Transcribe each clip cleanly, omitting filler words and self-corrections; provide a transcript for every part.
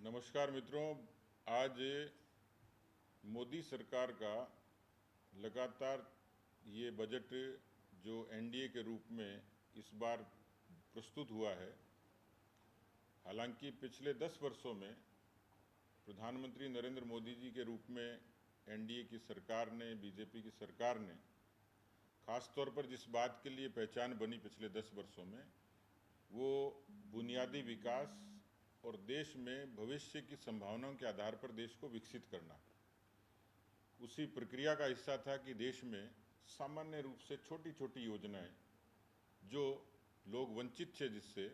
नमस्कार मित्रों। आज मोदी सरकार का लगातार ये बजट जो एनडीए के रूप में इस बार प्रस्तुत हुआ है, हालांकि पिछले 10 वर्षों में प्रधानमंत्री नरेंद्र मोदी जी के रूप में एनडीए की सरकार ने, बीजेपी की सरकार ने खास तौर पर जिस बात के लिए पहचान बनी पिछले 10 वर्षों में, वो बुनियादी विकास और देश में भविष्य की संभावनाओं के आधार पर देश को विकसित करना। उसी प्रक्रिया का हिस्सा था कि देश में सामान्य रूप से छोटी छोटी योजनाएं जो लोग वंचित थे, जिससे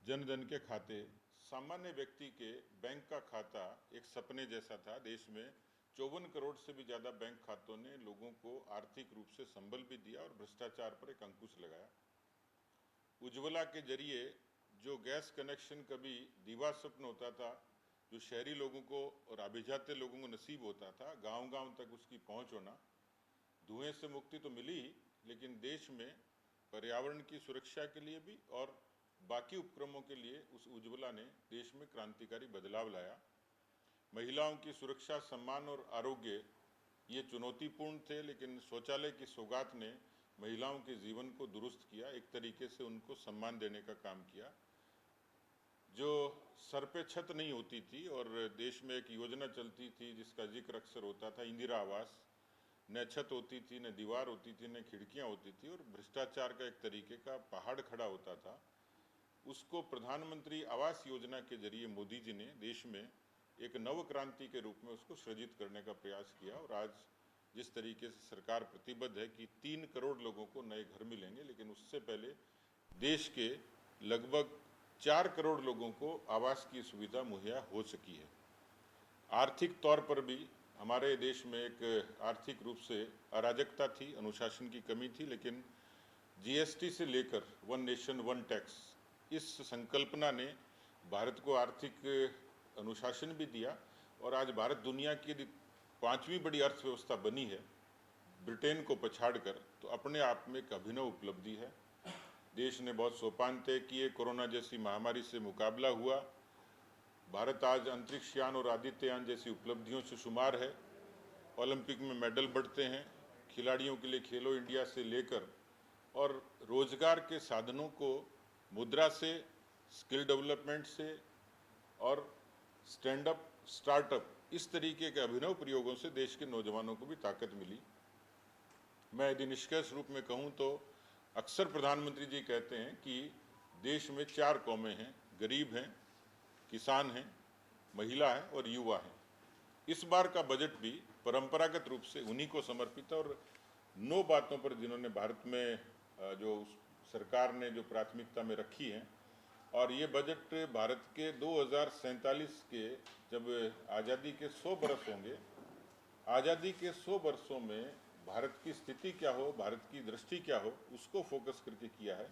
जन जन के खाते, सामान्य व्यक्ति के बैंक का खाता एक सपने जैसा था। देश में 54 करोड़ से भी ज़्यादा बैंक खातों ने लोगों को आर्थिक रूप से संबल भी दिया और भ्रष्टाचार पर एक अंकुश लगाया। उज्ज्वला के जरिए जो गैस कनेक्शन कभी दीवा स्वप्न होता था, जो शहरी लोगों को और अभिजाते लोगों को नसीब होता था, गांव-गांव तक उसकी पहुंच होना, धुएं से मुक्ति तो मिली ही, लेकिन देश में पर्यावरण की सुरक्षा के लिए भी और बाकी उपक्रमों के लिए उस उज्ज्वला ने देश में क्रांतिकारी बदलाव लाया। महिलाओं की सुरक्षा, सम्मान और आरोग्य ये चुनौतीपूर्ण थे, लेकिन शौचालय की सौगात ने महिलाओं के जीवन को दुरुस्त किया, एक तरीके से उनको सम्मान देने का काम किया। जो सर पे छत नहीं होती थी, और देश में एक योजना चलती थी जिसका जिक्र अक्सर होता था, इंदिरा आवास, न छत होती थी, न दीवार होती थी, न खिड़कियां होती थी, और भ्रष्टाचार का एक तरीके का पहाड़ खड़ा होता था। उसको प्रधानमंत्री आवास योजना के जरिए मोदी जी ने देश में एक नव क्रांति के रूप में उसको सृजित करने का प्रयास किया। और आज जिस तरीके से सरकार प्रतिबद्ध है कि 3 करोड़ लोगों को नए घर मिलेंगे, लेकिन उससे पहले देश के लगभग 4 करोड़ लोगों को आवास की सुविधा मुहैया हो सकी है। आर्थिक तौर पर भी हमारे देश में एक आर्थिक रूप से अराजकता थी, अनुशासन की कमी थी, लेकिन जीएसटी से लेकर वन नेशन वन टैक्स, इस संकल्पना ने भारत को आर्थिक अनुशासन भी दिया। और आज भारत दुनिया की 5वीं बड़ी अर्थव्यवस्था बनी है, ब्रिटेन को पछाड़कर, तो अपने आप में एक अभिनव उपलब्धि है। देश ने बहुत सोपान तय किए, कोरोना जैसी महामारी से मुकाबला हुआ। भारत आज अंतरिक्षयान और आदित्ययान जैसी उपलब्धियों से शुमार है। ओलंपिक में मेडल बढ़ते हैं, खिलाड़ियों के लिए खेलो इंडिया से लेकर, और रोजगार के साधनों को मुद्रा से, स्किल डेवलपमेंट से और स्टैंड अप स्टार्टअप, इस तरीके के अभिनव प्रयोगों से देश के नौजवानों को भी ताकत मिली। मैं यदि निष्कर्ष रूप में कहूँ तो अक्सर प्रधानमंत्री जी कहते हैं कि देश में 4 कौमें हैं, गरीब हैं, किसान हैं, महिला हैं और युवा हैं। इस बार का बजट भी परंपरागत रूप से उन्हीं को समर्पित है, और 9 बातों पर जिन्होंने भारत में जो सरकार ने जो प्राथमिकता में रखी हैं। और ये बजट भारत के 2047 के, जब आज़ादी के 100 बरस होंगे, आज़ादी के 100 वर्षों में भारत की स्थिति क्या हो, भारत की दृष्टि क्या हो, उसको फोकस करके किया है।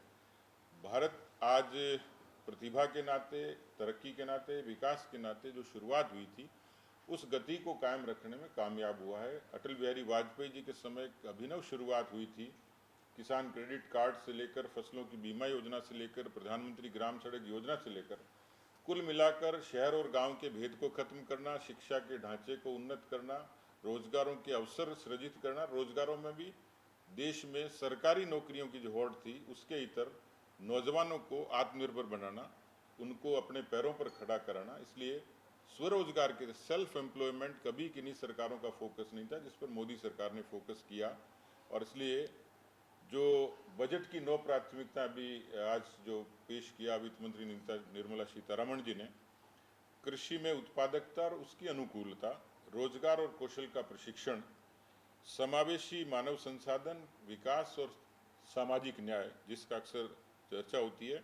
भारत आज प्रतिभा के नाते, तरक्की के नाते, विकास के नाते जो शुरुआत हुई थी, उस गति को कायम रखने में कामयाब हुआ है। अटल बिहारी वाजपेयी जी के समय एक अभिनव शुरुआत हुई थी, किसान क्रेडिट कार्ड से लेकर, फसलों की बीमा योजना से लेकर, प्रधानमंत्री ग्राम सड़क योजना से लेकर, कुल मिलाकर शहर और गांव के भेद को खत्म करना, शिक्षा के ढांचे को उन्नत करना, रोजगारों के अवसर सृजित करना, रोजगारों में भी देश में सरकारी नौकरियों की जो होड़ थी उसके इतर नौजवानों को आत्मनिर्भर बनाना, उनको अपने पैरों पर खड़ा कराना। इसलिए स्वरोजगार के, सेल्फ एम्प्लॉयमेंट कभी किन्हीं सरकारों का फोकस नहीं था, जिस पर मोदी सरकार ने फोकस किया। और इसलिए जो बजट की 9 प्राथमिकता भी आज जो पेश किया वित्त मंत्री निर्मला सीतारमण जी ने, कृषि में उत्पादकता और उसकी अनुकूलता, रोजगार और कौशल का प्रशिक्षण, समावेशी मानव संसाधन विकास और सामाजिक न्याय जिसका अक्सर चर्चा होती है,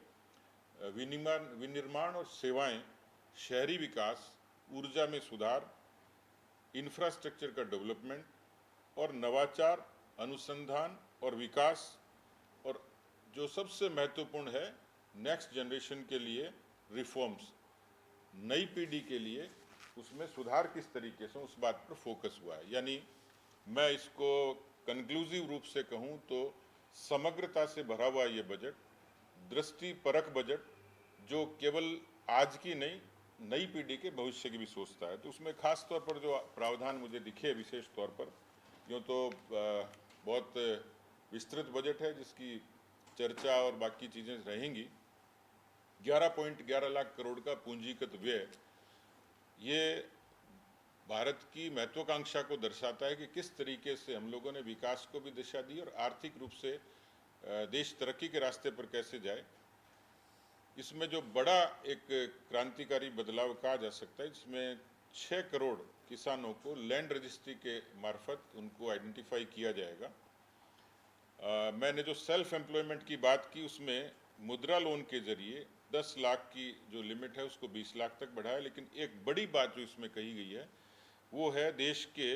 विनिर्माण और सेवाएं, शहरी विकास, ऊर्जा में सुधार, इंफ्रास्ट्रक्चर का डेवलपमेंट, और नवाचार, अनुसंधान और विकास, और जो सबसे महत्वपूर्ण है, नेक्स्ट जनरेशन के लिए रिफॉर्म्स, नई पीढ़ी के लिए उसमें सुधार किस तरीके से, उस बात पर फोकस हुआ है। यानी मैं इसको कंक्लूसिव रूप से कहूँ तो समग्रता से भरा हुआ ये बजट, दृष्टि परक बजट, जो केवल आज की नहीं, नई पीढ़ी के भविष्य की भी सोचता है। तो उसमें खास तौर पर जो प्रावधान मुझे दिखे विशेष तौर पर, यूँ तो बहुत विस्तृत बजट है जिसकी चर्चा और बाकी चीज़ें रहेंगी। 11.11 लाख करोड़ का पूंजीगत व्यय, ये भारत की महत्वाकांक्षा को दर्शाता है कि किस तरीके से हम लोगों ने विकास को भी दिशा दी और आर्थिक रूप से देश तरक्की के रास्ते पर कैसे जाए। इसमें जो बड़ा एक क्रांतिकारी बदलाव कहा जा सकता है, जिसमें 6 करोड़ किसानों को लैंड रजिस्ट्री के मार्फत उनको आइडेंटिफाई किया जाएगा। मैंने जो सेल्फ एम्प्लॉयमेंट की बात की, उसमें मुद्रा लोन के जरिए 10 लाख की जो लिमिट है उसको 20 लाख तक बढ़ाया। लेकिन एक बड़ी बात जो इसमें कही गई है वो है देश के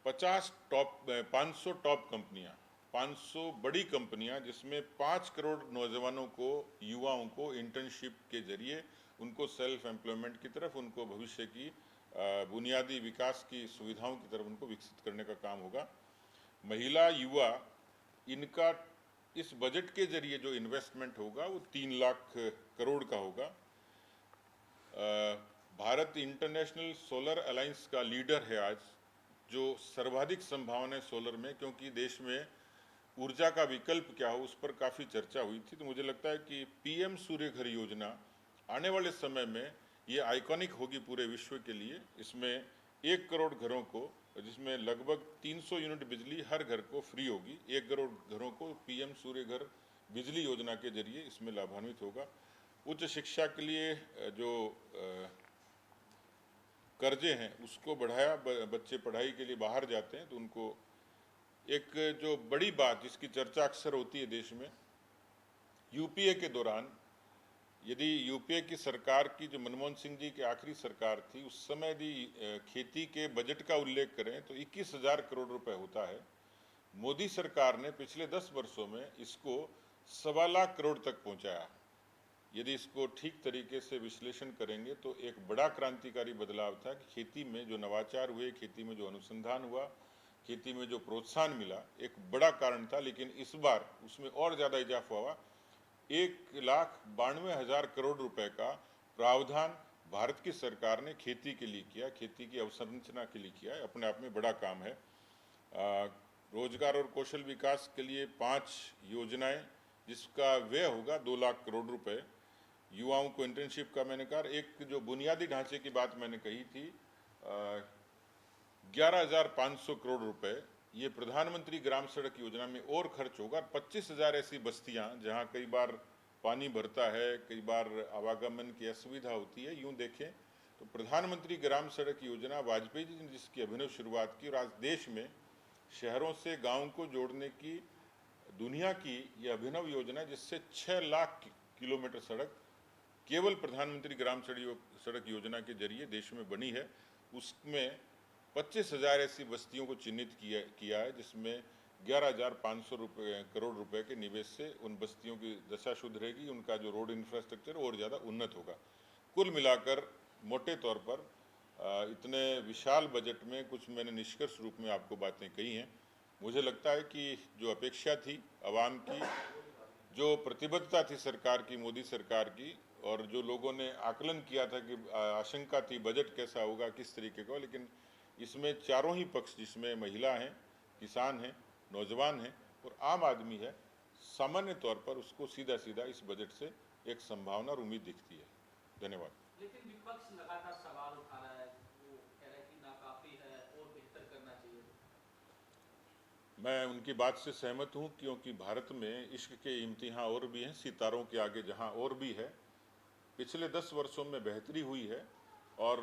500 टॉप कंपनियां, 500 बड़ी कंपनियां, जिसमें 5 करोड़ नौजवानों को, युवाओं को इंटर्नशिप के जरिए उनको सेल्फ एम्प्लॉयमेंट की तरफ, उनको भविष्य की बुनियादी विकास की सुविधाओं की तरफ उनको विकसित करने का काम होगा। महिला, युवा, इनका इस बजट के जरिए जो इन्वेस्टमेंट होगा वो 3 लाख करोड़ का होगा। भारत इंटरनेशनल सोलर अलायंस का लीडर है आज, जो सर्वाधिक संभावना है सोलर में, क्योंकि देश में ऊर्जा का विकल्प क्या हो उस पर काफ़ी चर्चा हुई थी। तो मुझे लगता है कि पीएम सूर्य घर योजना आने वाले समय में ये आइकॉनिक होगी पूरे विश्व के लिए। इसमें 1 करोड़ घरों को, जिसमें लगभग 300 यूनिट बिजली हर घर को फ्री होगी, 1 करोड़ घरों को पीएम सूर्य घर बिजली योजना के जरिए इसमें लाभान्वित होगा। उच्च शिक्षा के लिए जो कर्जे हैं उसको बढ़ाया, बच्चे पढ़ाई के लिए बाहर जाते हैं तो उनको, एक जो बड़ी बात जिसकी चर्चा अक्सर होती है देश में, यूपीए के दौरान, यदि यूपीए की सरकार की, जो मनमोहन सिंह जी की आखिरी सरकार थी, उस समय यदि खेती के बजट का उल्लेख करें तो 21,000 करोड़ रुपए होता है। मोदी सरकार ने पिछले 10 वर्षों में इसको 1.25 लाख करोड़ तक पहुंचाया। यदि इसको ठीक तरीके से विश्लेषण करेंगे तो एक बड़ा क्रांतिकारी बदलाव था कि खेती में जो नवाचार हुए, खेती में जो अनुसंधान हुआ, खेती में जो प्रोत्साहन मिला, एक बड़ा कारण था। लेकिन इस बार उसमें और ज़्यादा इजाफा हुआ। 1,92,000 करोड़ रुपए का प्रावधान भारत की सरकार ने खेती के लिए किया, खेती की अवसंरचना के लिए किया है, अपने आप में बड़ा काम है। रोजगार और कौशल विकास के लिए 5 योजनाएं, जिसका व्यय होगा 2 लाख करोड़ रुपए। युवाओं को इंटर्नशिप का मैंने कहा। एक जो बुनियादी ढांचे की बात मैंने कही थी, 11,500 करोड़ रुपए ये प्रधानमंत्री ग्राम सड़क योजना में और खर्च होगा। 25,000 ऐसी बस्तियां जहां कई बार पानी भरता है, कई बार आवागमन की असुविधा होती है। यूं देखें तो प्रधानमंत्री ग्राम सड़क योजना वाजपेयी जी ने जिसकी अभिनव शुरुआत की, और आज देश में शहरों से गाँव को जोड़ने की दुनिया की यह अभिनव योजना, जिससे 6 लाख किलोमीटर सड़क केवल प्रधानमंत्री ग्राम सड़क योजना के जरिए देश में बनी है। उसमें 25,000 ऐसी बस्तियों को चिन्हित किया है, जिसमें 11,500 करोड़ रुपए के निवेश से उन बस्तियों की दशा सुधरेगी, उनका जो रोड इंफ्रास्ट्रक्चर और ज़्यादा उन्नत होगा। कुल मिलाकर मोटे तौर पर इतने विशाल बजट में कुछ मैंने निष्कर्ष रूप में आपको बातें कही हैं। मुझे लगता है कि जो अपेक्षा थी आवाम की, जो प्रतिबद्धता थी सरकार की, मोदी सरकार की, और जो लोगों ने आकलन किया था कि आशंका थी बजट कैसा होगा, किस तरीके का, लेकिन इसमें चारों ही पक्ष, जिसमें महिला हैं, किसान हैं, नौजवान हैं और आम आदमी है, सामान्य तौर पर उसको सीधा सीधा इस बजट से एक संभावना और उम्मीद दिखती है। धन्यवाद। लेकिन विपक्ष लगातार सवाल उठा रहा है, वो कह रहा है कि नाकाफी है और बेहतर करना चाहिए। मैं उनकी बात से सहमत हूं, क्योंकि भारत में इश्क के इम्तिहान और भी हैं, सितारों के आगे जहां और भी है। पिछले 10 वर्षों में बेहतरी हुई है और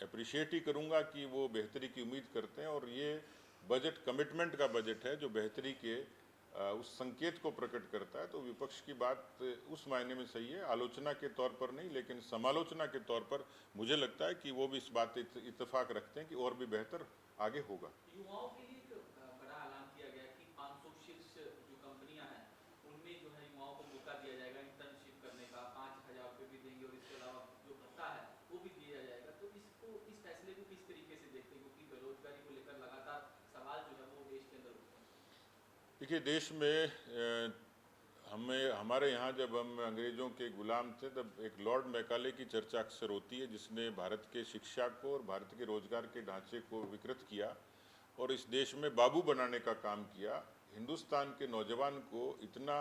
अप्रिशिएट ही करूंगा कि वो बेहतरी की उम्मीद करते हैं। और ये बजट कमिटमेंट का बजट है जो बेहतरी के उस संकेत को प्रकट करता है। तो विपक्ष की बात उस मायने में सही है, आलोचना के तौर पर नहीं, लेकिन समालोचना के तौर पर मुझे लगता है कि वो भी इस बात इत्तेफाक रखते हैं कि और भी बेहतर आगे होगा। युवाओं के लिए बड़ा ऐलान किया गया कि 500 शीर्ष जो कंपनियां हैं उनमें जो है युवाओं को मौका दिया जाएगा इंटर्नशिप करने का, 5,000 रुपये भी देंगे और इसके अलावा जो भत्ता है वो भी दिया जाएगा। तो इस फैसले को किस तरीके से देखते हैं, क्योंकि बेरोजगारी को लेकर लगातार सवाल जो है वो देश के अंदर उठते हैं। देखिए, देश में हमारे यहाँ जब हम अंग्रेज़ों के गुलाम थे तब एक लॉर्ड मैकाले की चर्चा अक्सर होती है, जिसने भारत के शिक्षा को और भारत के रोजगार के ढांचे को विकृत किया और इस देश में बाबू बनाने का काम किया। हिंदुस्तान के नौजवान को इतना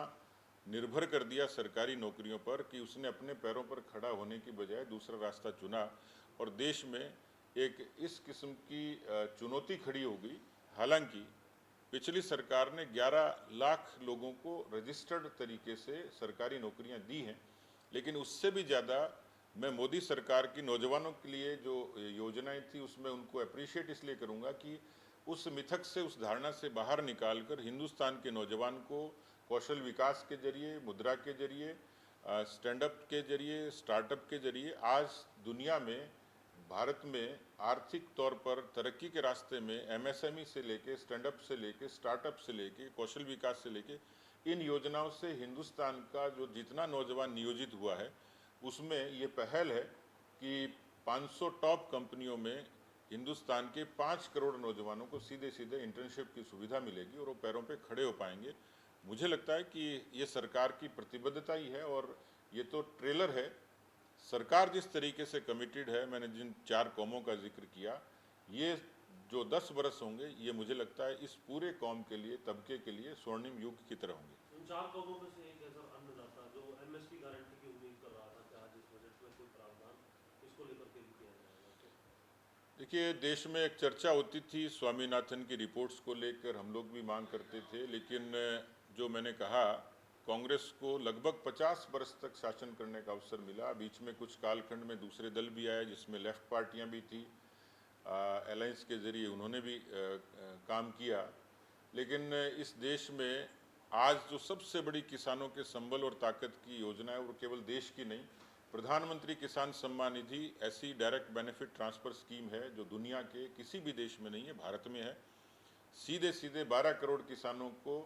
निर्भर कर दिया सरकारी नौकरियों पर कि उसने अपने पैरों पर खड़ा होने की बजाय दूसरा रास्ता चुना और देश में एक इस किस्म की चुनौती खड़ी हो गई। हालांकि पिछली सरकार ने 11 लाख लोगों को रजिस्टर्ड तरीके से सरकारी नौकरियां दी हैं, लेकिन उससे भी ज़्यादा मैं मोदी सरकार की नौजवानों के लिए जो योजनाएं थी उसमें उनको अप्रिशिएट इसलिए करूंगा कि उस मिथक से, उस धारणा से बाहर निकालकर हिंदुस्तान के नौजवान को कौशल विकास के जरिए, मुद्रा के जरिए, स्टैंड अप के जरिए, स्टार्टअप के जरिए आज दुनिया में, भारत में आर्थिक तौर पर तरक्की के रास्ते में एमएसएमई से लेके, स्टैंड अप से लेके, स्टार्टअप से लेके, कौशल विकास से लेके, इन योजनाओं से हिंदुस्तान का जो जितना नौजवान नियोजित हुआ है उसमें ये पहल है कि 500 टॉप कंपनियों में हिंदुस्तान के 5 करोड़ नौजवानों को सीधे सीधे इंटर्नशिप की सुविधा मिलेगी और वो पैरों पे खड़े हो पाएंगे। मुझे लगता है कि ये सरकार की प्रतिबद्धता ही है और ये तो ट्रेलर है। सरकार जिस तरीके से कमिटेड है, मैंने जिन 4 कौमों का जिक्र किया, ये जो 10 बरस होंगे ये मुझे लगता है इस पूरे कौम के लिए, तबके के लिए स्वर्णिम युग की तरह होंगे। उन 4 कौमों में से एक है सर अन्नदाता, जो एमएसपी गारंटी की उम्मीद कर रहा था कि आज इस बजट में कोई प्रावधान इसको लेकर के भी किया जाएगा। देखिए, देश में एक चर्चा होती थी स्वामीनाथन की रिपोर्ट्स को लेकर, हम लोग भी मांग करते थे, लेकिन जो मैंने कहा, कांग्रेस को लगभग 50 बरस तक शासन करने का अवसर मिला। बीच में कुछ कालखंड में दूसरे दल भी आए जिसमें लेफ्ट पार्टियां भी थी, अलायंस के ज़रिए उन्होंने भी काम किया, लेकिन इस देश में आज जो सबसे बड़ी किसानों के संबल और ताकत की योजना है, वो केवल देश की नहीं, प्रधानमंत्री किसान सम्मान निधि ऐसी डायरेक्ट बेनिफिट ट्रांसफ़र स्कीम है जो दुनिया के किसी भी देश में नहीं है, भारत में है। सीधे सीधे 12 करोड़ किसानों को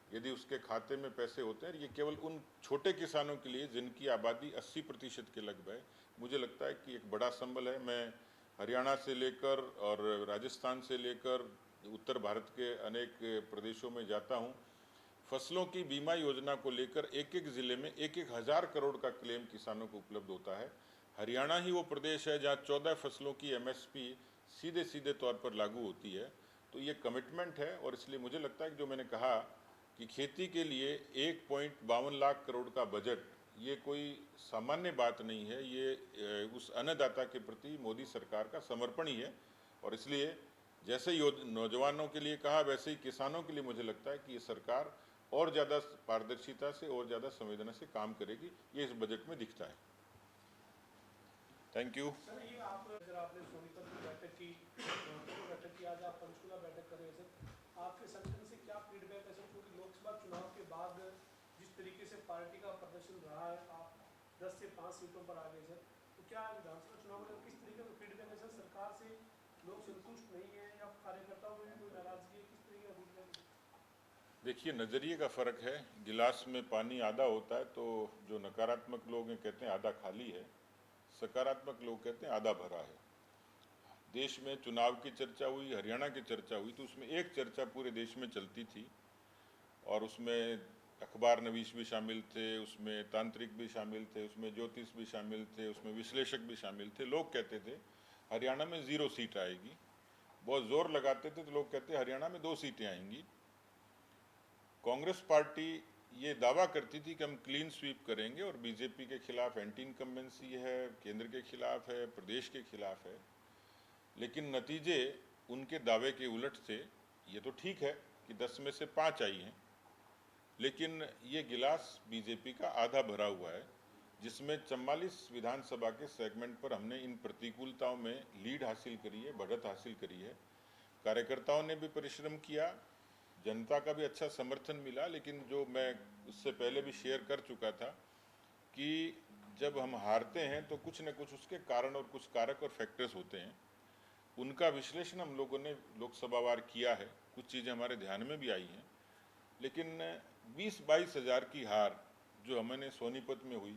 यदि उसके खाते में पैसे होते हैं, ये केवल उन छोटे किसानों के लिए जिनकी आबादी 80% के लगभग है, मुझे लगता है कि एक बड़ा संबल है। मैं हरियाणा से लेकर और राजस्थान से लेकर उत्तर भारत के अनेक प्रदेशों में जाता हूँ। फसलों की बीमा योजना को लेकर एक एक ज़िले में 1-1 हज़ार करोड़ का क्लेम किसानों को उपलब्ध होता है। हरियाणा ही वो प्रदेश है जहाँ 14 फसलों की एमएसपी सीधे सीधे तौर पर लागू होती है। तो ये कमिटमेंट है और इसलिए मुझे लगता है कि जो मैंने कहा कि खेती के लिए 1.52 लाख करोड़ का बजट, ये कोई सामान्य बात नहीं है, ये उस अन्नदाता के प्रति मोदी सरकार का समर्पण ही है। और इसलिए जैसे नौजवानों के लिए कहा, वैसे ही किसानों के लिए मुझे लगता है कि ये सरकार और ज़्यादा पारदर्शिता से और ज़्यादा संवेदना से काम करेगी, ये इस बजट में दिखता है। Thank you. सर, ये आपने सोनीपत की बैठक की, आज आप पंचकुला बैठक कर रहे हैं सर, आपके संगठन से क्या फीडबैक है सर? क्योंकि लोकसभा चुनाव के बाद जिस तरीके से पार्टी का प्रदर्शन रहा है, आप 10 से 5 सीटों पर आ गए सर, तो क्या विधानसभा चुनाव में किस तरीके का फीडबैक है सर? सरकार से लोग संतुष्ट नहीं है या कार्यकर्ताओं में भी कोई नाराजगी है, किस तरीके का फीडबैक है? देखिए, नज़रिए का फ़र्क है। गिलास में पानी आधा होता है तो जो नकारात्मक लोग हैं कहते हैं आधा खाली है, सकारात्मक लोग कहते हैं आधा भरा है। देश में चुनाव की चर्चा हुई, हरियाणा की चर्चा हुई, तो उसमें एक चर्चा पूरे देश में चलती थी और उसमें अखबार नवीस भी शामिल थे, उसमें तांत्रिक भी शामिल थे, उसमें ज्योतिष भी शामिल थे, उसमें विश्लेषक भी शामिल थे। लोग कहते थे हरियाणा में 0 सीट आएगी, बहुत ज़ोर लगाते थे तो लोग कहते हरियाणा में 2 सीटें आएंगी। कांग्रेस पार्टी ये दावा करती थी कि हम क्लीन स्वीप करेंगे और बीजेपी के खिलाफ एंटी इनकम्बेंसी है, केंद्र के खिलाफ है, प्रदेश के खिलाफ है, लेकिन नतीजे उनके दावे के उलट थे। ये तो ठीक है कि 10 में से 5 आई हैं, लेकिन ये गिलास बीजेपी का आधा भरा हुआ है, जिसमें 44 विधानसभा के सेगमेंट पर हमने इन प्रतिकूलताओं में लीड हासिल करी है, बढ़त हासिल करी है। कार्यकर्ताओं ने भी परिश्रम किया, जनता का भी अच्छा समर्थन मिला, लेकिन जो मैं उससे पहले भी शेयर कर चुका था कि जब हम हारते हैं तो कुछ न कुछ उसके कारण और कुछ कारक और फैक्टर्स होते हैं। उनका विश्लेषण हम लोगों ने लोकसभावार किया है, कुछ चीज़ें हमारे ध्यान में भी आई हैं, लेकिन 20-22 हज़ार की हार जो हमने सोनीपत में हुई,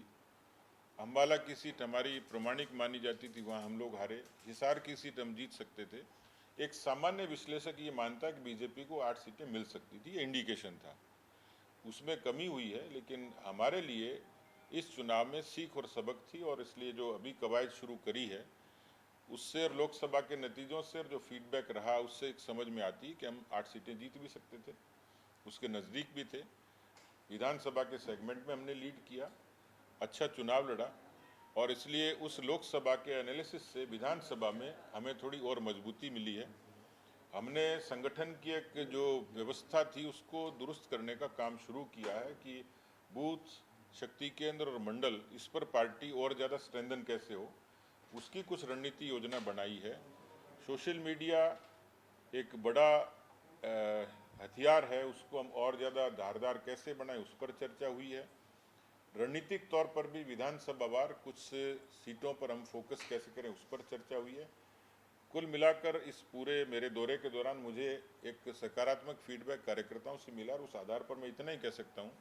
अम्बाला की सीट हमारी प्रमाणिक मानी जाती थी, वहाँ हम लोग हारे, हिसार की सीट हम जीत सकते थे। एक सामान्य विश्लेषक ये मानता है कि बीजेपी को 8 सीटें मिल सकती थी, ये इंडिकेशन था। उसमें कमी हुई है, लेकिन हमारे लिए इस चुनाव में सीख और सबक थी, और इसलिए जो अभी कवायद शुरू करी है उससे और लोकसभा के नतीजों से और जो फीडबैक रहा उससे एक समझ में आती है कि हम 8 सीटें जीत भी सकते थे, उसके नज़दीक भी थे। विधानसभा के सेगमेंट में हमने लीड किया, अच्छा चुनाव लड़ा, और इसलिए उस लोकसभा के एनालिसिस से विधानसभा में हमें थोड़ी और मजबूती मिली है। हमने संगठन की एक जो व्यवस्था थी उसको दुरुस्त करने का काम शुरू किया है कि बूथ, शक्ति केंद्र और मंडल, इस पर पार्टी और ज़्यादा स्ट्रेंथन कैसे हो, उसकी कुछ रणनीति योजना बनाई है। सोशल मीडिया एक बड़ा हथियार है, उसको हम और ज़्यादा धारदार कैसे बनाएं उस पर चर्चा हुई है। रणनीतिक तौर पर भी विधानसभा वार कुछ सीटों पर हम फोकस कैसे करें उस पर चर्चा हुई है। कुल मिलाकर इस पूरे मेरे दौरे के दौरान मुझे एक सकारात्मक फीडबैक कार्यकर्ताओं से मिला, और उस आधार पर मैं इतना ही कह सकता हूँ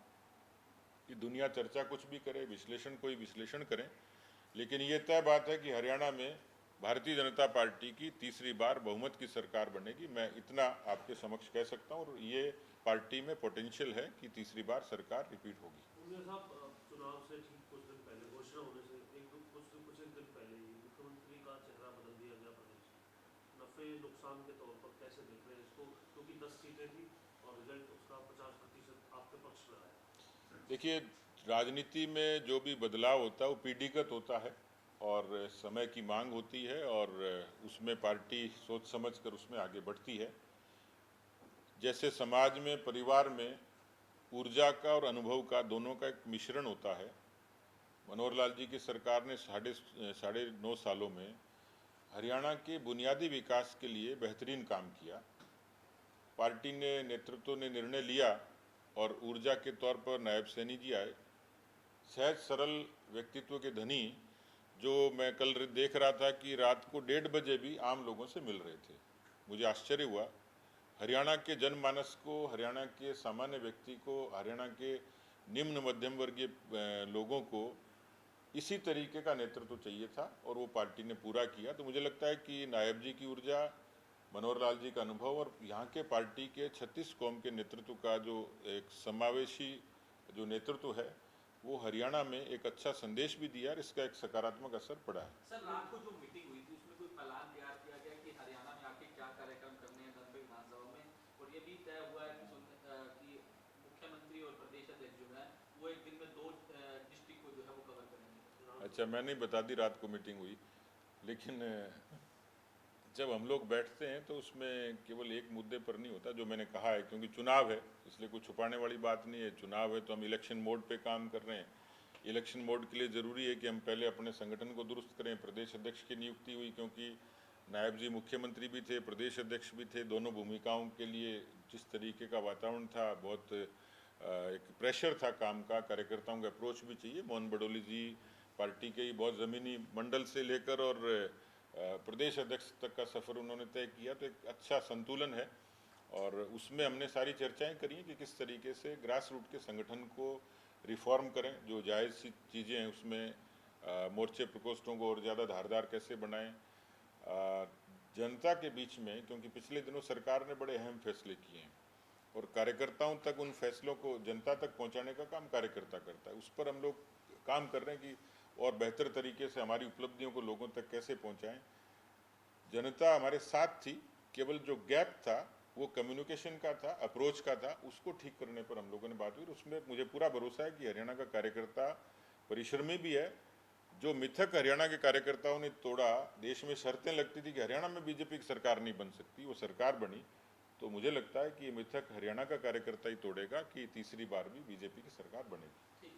कि दुनिया चर्चा कुछ भी करे, विश्लेषण कोई विश्लेषण करें, लेकिन ये तय बात है कि हरियाणा में भारतीय जनता पार्टी की तीसरी बार बहुमत की सरकार बनेगी। मैं इतना आपके समक्ष कह सकता हूँ, और ये पार्टी में पोटेंशियल है कि तीसरी बार सरकार रिपीट होगी। साहब, चुनाव से ठीक कुछ दिन पहले, घोषणा होने से कुछ एक दिन पहले ही मुख्यमंत्री का चेहरा बदल दिया गया प्रदेश में। नफे नुकसान के तौर पर कैसे देख रहे हैं इसको, क्योंकि 10 सीटें थी और रिजल्ट उसका 50% आपके पक्ष में आया। देखिए, राजनीति में जो भी बदलाव होता है वो पीढ़ीगत होता है और समय की मांग होती है, और उसमें पार्टी सोच समझ कर उसमें आगे बढ़ती है। जैसे समाज में, परिवार में ऊर्जा का और अनुभव का दोनों का एक मिश्रण होता है। मनोहर लाल जी की सरकार ने साढ़े 9 सालों में हरियाणा के बुनियादी विकास के लिए बेहतरीन काम किया। पार्टी ने, नेतृत्व ने निर्णय लिया, और ऊर्जा के तौर पर नायब सैनी जी आए, सहज सरल व्यक्तित्व के धनी, जो मैं कल देख रहा था कि रात को 1:30 बजे भी आम लोगों से मिल रहे थे। मुझे आश्चर्य हुआ। हरियाणा के जनमानस को, हरियाणा के सामान्य व्यक्ति को, हरियाणा के निम्न मध्यम वर्गीय लोगों को इसी तरीके का नेतृत्व चाहिए था, और वो पार्टी ने पूरा किया। तो मुझे लगता है कि नायब जी की ऊर्जा, मनोहर लाल जी का अनुभव और यहाँ के पार्टी के 36 कौम के नेतृत्व का जो एक समावेशी जो नेतृत्व है, वो हरियाणा में एक अच्छा संदेश भी दिया, और इसका एक सकारात्मक असर पड़ा है। सर, रात को जो मीटिंग हुई थी उसमें कोई प्लान तैयार किया गया कि हरियाणा में आके क्या कार्यक्रम करने हैं नब्बे विधानसभा में, और ये भी तय हुआ है कि मुख्यमंत्री और प्रदेश अध्यक्ष जो है वो एक दिन में 2 डिस्ट्रिक्ट को जो है वो कवर करेंगे। अच्छा, मैंने ही बता दी रात को मीटिंग हुई, लेकिन जब हम लोग बैठते हैं तो उसमें केवल एक मुद्दे पर नहीं होता, जो मैंने कहा है, क्योंकि चुनाव है इसलिए कुछ छुपाने वाली बात नहीं है। चुनाव है तो हम इलेक्शन मोड पे काम कर रहे हैं। इलेक्शन मोड के लिए ज़रूरी है कि हम पहले अपने संगठन को दुरुस्त करें। प्रदेश अध्यक्ष की नियुक्ति हुई, क्योंकि नायब जी मुख्यमंत्री भी थे, प्रदेश अध्यक्ष भी थे। दोनों भूमिकाओं के लिए जिस तरीके का वातावरण था, बहुत एक प्रेशर था काम का, कार्यकर्ताओं का अप्रोच भी चाहिए। मोहन बडोली जी पार्टी के ही बहुत ज़मीनी मंडल से लेकर और प्रदेश अध्यक्ष तक का सफ़र उन्होंने तय किया, तो एक अच्छा संतुलन है, और उसमें हमने सारी चर्चाएं करी कि किस तरीके से ग्रास रूट के संगठन को रिफॉर्म करें, जो जायज़ सी चीज़ें हैं उसमें मोर्चे प्रकोष्ठों को और ज़्यादा धारदार कैसे बनाएं जनता के बीच में, क्योंकि पिछले दिनों सरकार ने बड़े अहम फैसले किए हैं, और कार्यकर्ताओं तक उन फैसलों को, जनता तक पहुंचाने का काम कार्यकर्ता करता है। उस पर हम लोग काम कर रहे हैं कि और बेहतर तरीके से हमारी उपलब्धियों को लोगों तक कैसे पहुंचाएं। जनता हमारे साथ थी, केवल जो गैप था वो कम्युनिकेशन का था, अप्रोच का था, उसको ठीक करने पर हम लोगों ने बात हुई। उसमें मुझे पूरा भरोसा है कि हरियाणा का कार्यकर्ता परिश्रमी भी है। जो मिथक हरियाणा के कार्यकर्ताओं ने तोड़ा, देश में शर्तें लगती थी कि हरियाणा में बीजेपी की सरकार नहीं बन सकती, वो सरकार बनी। तो मुझे लगता है कि ये मिथक हरियाणा का कार्यकर्ता ही तोड़ेगा कि तीसरी बार भी बीजेपी की सरकार बनेगी।